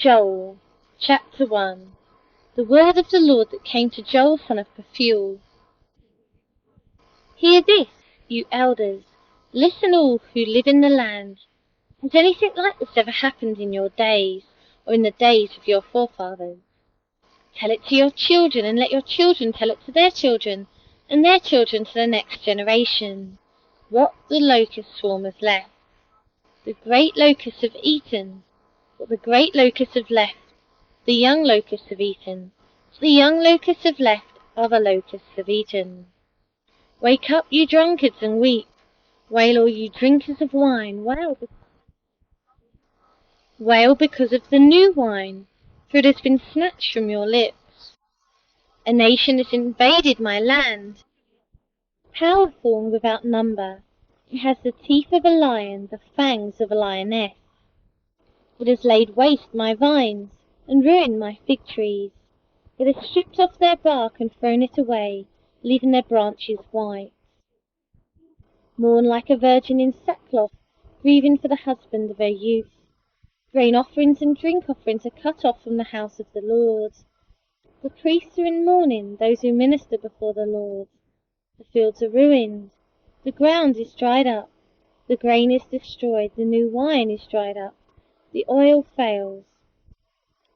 Joel, Chapter 1. The word of the Lord that came to Joel son of Pethuel. Hear this, you elders, listen all who live in the land. Has anything like this ever happened in your days, or in the days of your forefathers? Tell it to your children, and let your children tell it to their children, and their children to the next generation. What the locust swarm has left. The great locusts have eaten. What the great locusts have left, the young locusts have eaten. What the young locusts have left, other locusts have eaten. Wake up, you drunkards, and weep. Wail, all you drinkers of wine. Wail because of the new wine, for it has been snatched from your lips. A nation has invaded my land, powerful and without number. It has the teeth of a lion, the fangs of a lioness. It has laid waste my vines, and ruined my fig trees. It has stripped off their bark and thrown it away, leaving their branches white. Mourn like a virgin in sackcloth, grieving for the husband of her youth. Grain offerings and drink offerings are cut off from the house of the Lord. The priests are in mourning, those who minister before the Lord. The fields are ruined, the ground is dried up, the grain is destroyed, the new wine is dried up, the oil fails.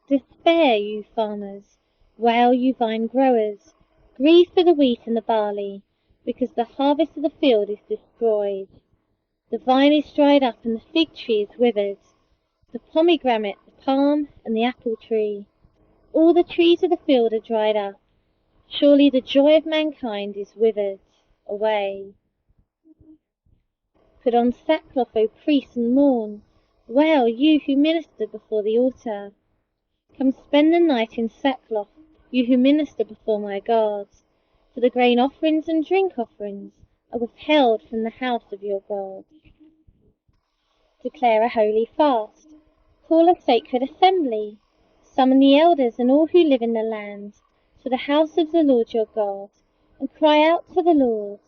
Despair, you farmers, wail, you vine growers, grieve for the wheat and the barley, because the harvest of the field is destroyed. The vine is dried up and the fig tree is withered, the pomegranate, the palm, and the apple tree. All the trees of the field are dried up. Surely the joy of mankind is withered away. Put on sackcloth, O priests, and mourn. Wail, you who minister before the altar. Come spend the night in sackcloth, you who minister before my God. For the grain offerings and drink offerings are withheld from the house of your God. Declare a holy fast. Call a sacred assembly. Summon the elders and all who live in the land to the house of the Lord your God, and cry out to the Lord.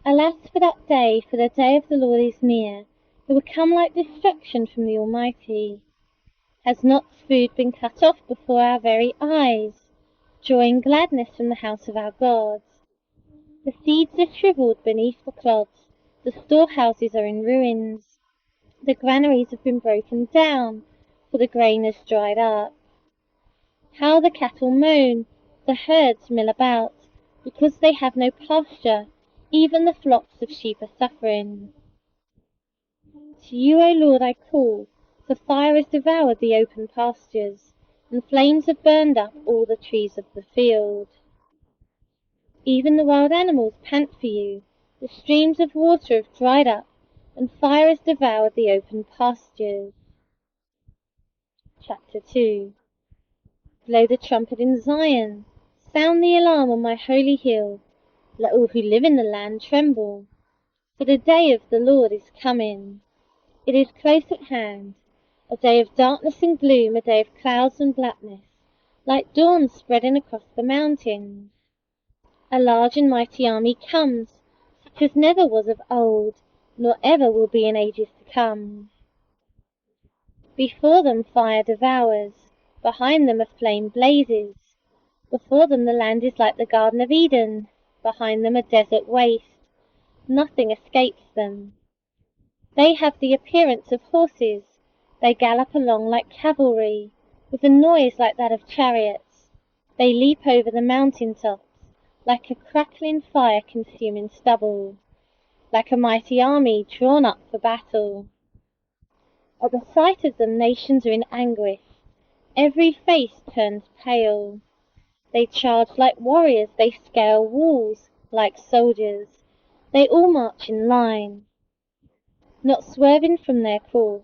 Alas for that day, for the day of the Lord is near. It will come like destruction from the Almighty. Has not food been cut off before our very eyes? Joy and gladness from the house of our God. The seeds are shriveled beneath the clods. The storehouses are in ruins. The granaries have been broken down, for the grain has dried up. How the cattle moan, the herds mill about, because they have no pasture, even the flocks of sheep are suffering. To you, O Lord, I call, for fire has devoured the open pastures, and flames have burned up all the trees of the field. Even the wild animals pant for you, the streams of water have dried up, and fire has devoured the open pastures. Chapter 2. Blow the trumpet in Zion, sound the alarm on my holy hill. Let all who live in the land tremble, for the day of the Lord is coming. It is close at hand, a day of darkness and gloom, a day of clouds and blackness, like dawn spreading across the mountains. A large and mighty army comes, such as never was of old, nor ever will be in ages to come. Before them fire devours, behind them a flame blazes. Before them the land is like the Garden of Eden, behind them a desert waste. Nothing escapes them. They have the appearance of horses. They gallop along like cavalry, with a noise like that of chariots. They leap over the mountain tops, like a crackling fire consuming stubble, like a mighty army drawn up for battle. At the sight of them nations are in anguish. Every face turns pale. They charge like warriors, they scale walls like soldiers. They all march in line, not swerving from their course.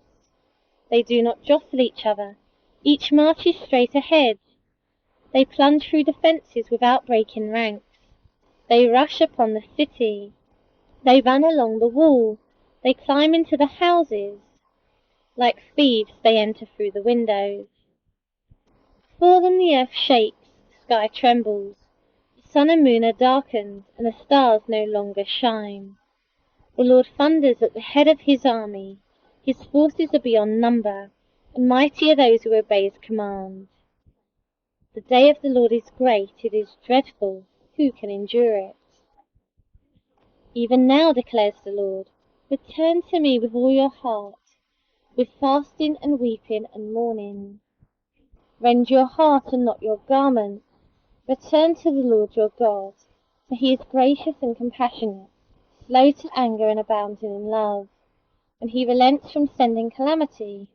They do not jostle each other. Each marches straight ahead. They plunge through the fences without breaking ranks. They rush upon the city. They run along the wall. They climb into the houses. Like thieves they enter through the windows. Before them the earth shakes, the sky trembles. The sun and moon are darkened, and the stars no longer shine. The Lord thunders at the head of his army. His forces are beyond number. and mighty are those who obey his command. The day of the Lord is great, it is dreadful, who can endure it? Even now, declares the Lord, return to me with all your heart, with fasting and weeping and mourning. Rend your heart and not your garment. Return to the Lord your God, for he is gracious and compassionate, slow to anger and abounding in love, and he relents from sending calamity.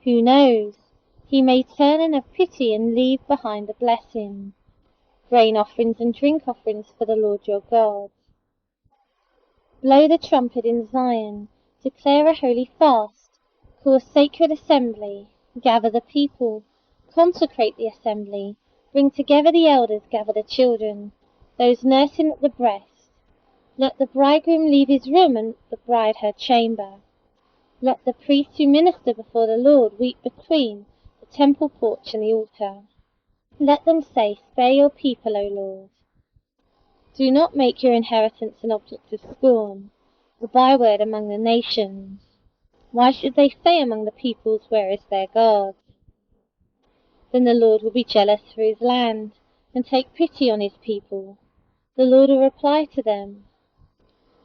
Who knows? He may turn and have pity and leave behind a blessing, grain offerings and drink offerings for the Lord your God. Blow the trumpet in Zion, declare a holy fast, call a sacred assembly, gather the people, consecrate the assembly, bring together the elders, gather the children, those nursing at the breast. Let the bridegroom leave his room and the bride her chamber. Let the priests who minister before the Lord weep between the temple porch and the altar. Let them say, spare your people, O Lord. Do not make your inheritance an object of scorn, a byword among the nations. Why should they say among the peoples, where is their God? Then the Lord will be jealous for his land, and take pity on his people. The Lord will reply to them,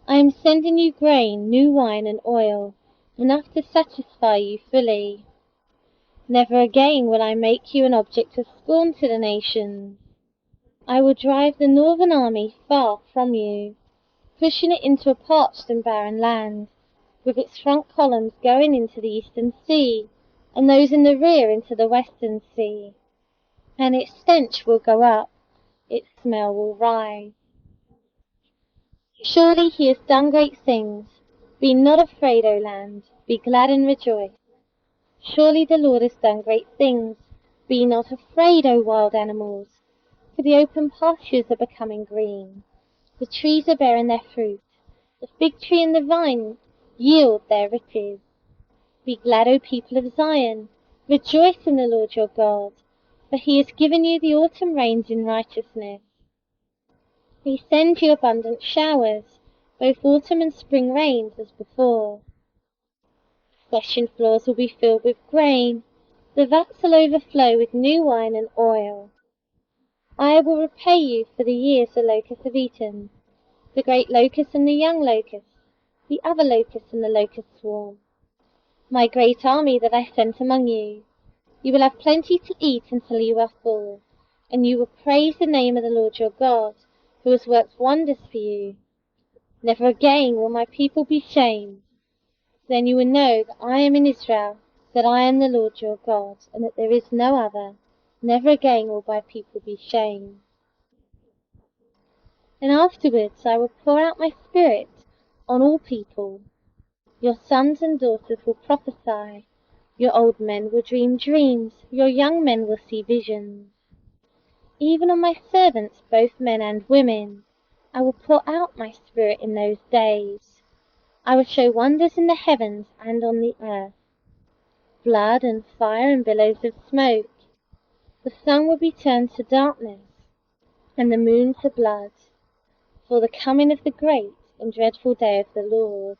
I am sending you grain, new wine and oil, enough to satisfy you fully. Never again will I make you an object of scorn to the nations. I will drive the northern army far from you, pushing it into a parched and barren land, with its front columns going into the eastern sea, and those in the rear into the western sea. And its stench will go up, its smell will rise. Surely he has done great things. Be not afraid, O land, be glad and rejoice. Surely the Lord has done great things. Be not afraid, O wild animals, for the open pastures are becoming green. The trees are bearing their fruit. The fig tree and the vine yield their riches. Be glad, O people of Zion. Rejoice in the Lord your God, for he has given you the autumn rains in righteousness. He sends you abundant showers, both autumn and spring rains as before. Threshing floors will be filled with grain. The vats will overflow with new wine and oil. I will repay you for the years the locusts have eaten, the great locust and the young locust, the other locust and the locust swarm. My great army that I sent among you. You will have plenty to eat until you are full, and you will praise the name of the Lord your God, who has worked wonders for you. Never again will my people be shamed. Then you will know that I am in Israel, that I am the Lord your God, and that there is no other. Never again will my people be shamed. And afterwards I will pour out my spirit on all people. Your sons and daughters will prophesy. Your old men will dream dreams. Your young men will see visions. Even on my servants, both men and women, I will pour out my spirit in those days. I will show wonders in the heavens and on the earth, blood and fire and billows of smoke. The sun will be turned to darkness, and the moon to blood, for the coming of the great and dreadful day of the Lord.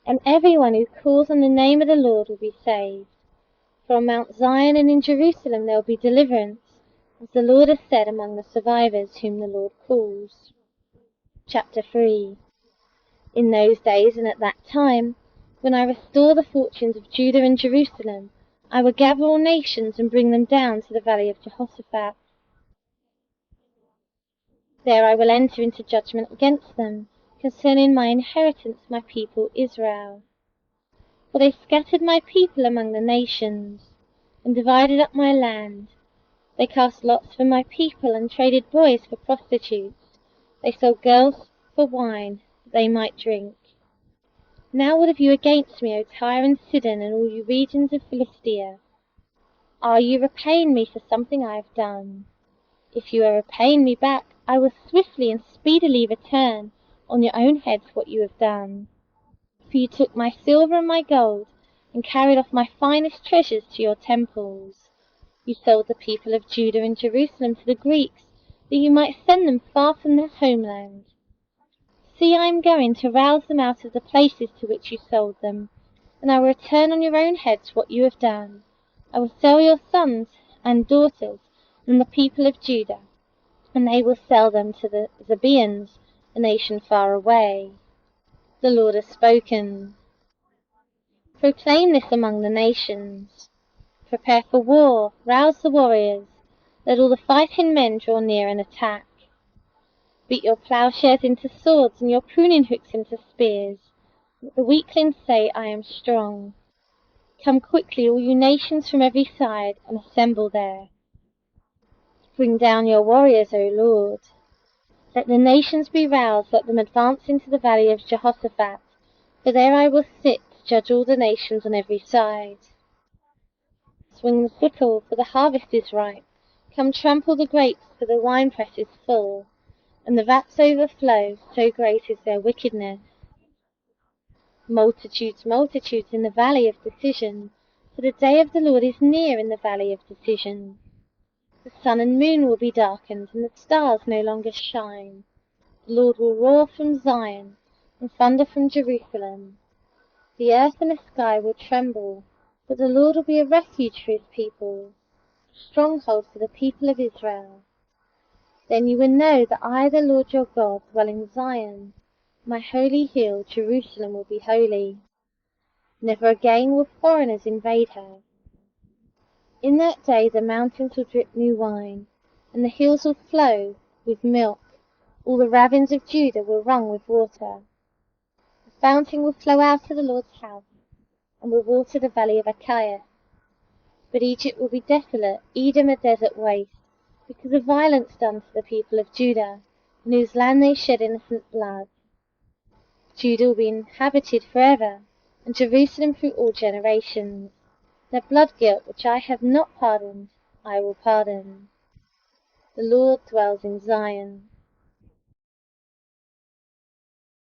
And everyone who calls on the name of the Lord will be saved. For on Mount Zion and in Jerusalem there will be deliverance, as the Lord has said, among the survivors whom the Lord calls. Chapter 3. In those days and at that time, when I restore the fortunes of Judah and Jerusalem, I will gather all nations and bring them down to the valley of Jehoshaphat. There I will enter into judgment against them, concerning my inheritance, my people Israel. For they scattered my people among the nations, and divided up my land. They cast lots for my people, and traded boys for prostitutes. They sold girls for wine, that they might drink. Now what have you against me, O Tyre and Sidon, and all you regions of Philistia? Are you repaying me for something I have done? If you are repaying me back, I will swiftly and speedily return on your own heads what you have done. For you took my silver and my gold, and carried off my finest treasures to your temples. You sold the people of Judah and Jerusalem to the Greeks, that you might send them far from their homeland. See, I am going to rouse them out of the places to which you sold them, and I will return on your own heads what you have done. I will sell your sons and daughters and the people of Judah, and they will sell them to the Sabaeans, a nation far away. The Lord has spoken. Proclaim this among the nations. Prepare for war, rouse the warriors, let all the fighting men draw near and attack. Beat your plowshares into swords and your pruning hooks into spears. Let the weaklings say, I am strong. Come quickly, all you nations from every side, and assemble there. Bring down your warriors, O Lord. Let the nations be roused, let them advance into the valley of Jehoshaphat, for there I will sit to judge all the nations on every side. Swing the sickle, for the harvest is ripe. Come trample the grapes, for the winepress is full, and the vats overflow, so great is their wickedness. Multitudes, multitudes in the valley of decision, for the day of the Lord is near in the valley of decision. The sun and moon will be darkened, and the stars no longer shine. The Lord will roar from Zion, and thunder from Jerusalem. The earth and the sky will tremble, but the Lord will be a refuge for his people, a stronghold for the people of Israel. Then you will know that I, the Lord your God, dwell in Zion. My holy hill, Jerusalem, will be holy. Never again will foreigners invade her. In that day the mountains will drip new wine, and the hills will flow with milk. All the ravines of Judah will run with water. The fountain will flow out of the Lord's house, and will water the valley of Achaia. But Egypt will be desolate, Edom a desert waste, because of violence done to the people of Judah, in whose land they shed innocent blood. Judah will be inhabited forever, and Jerusalem through all generations. Their blood guilt, which I have not pardoned, I will pardon. The Lord dwells in Zion.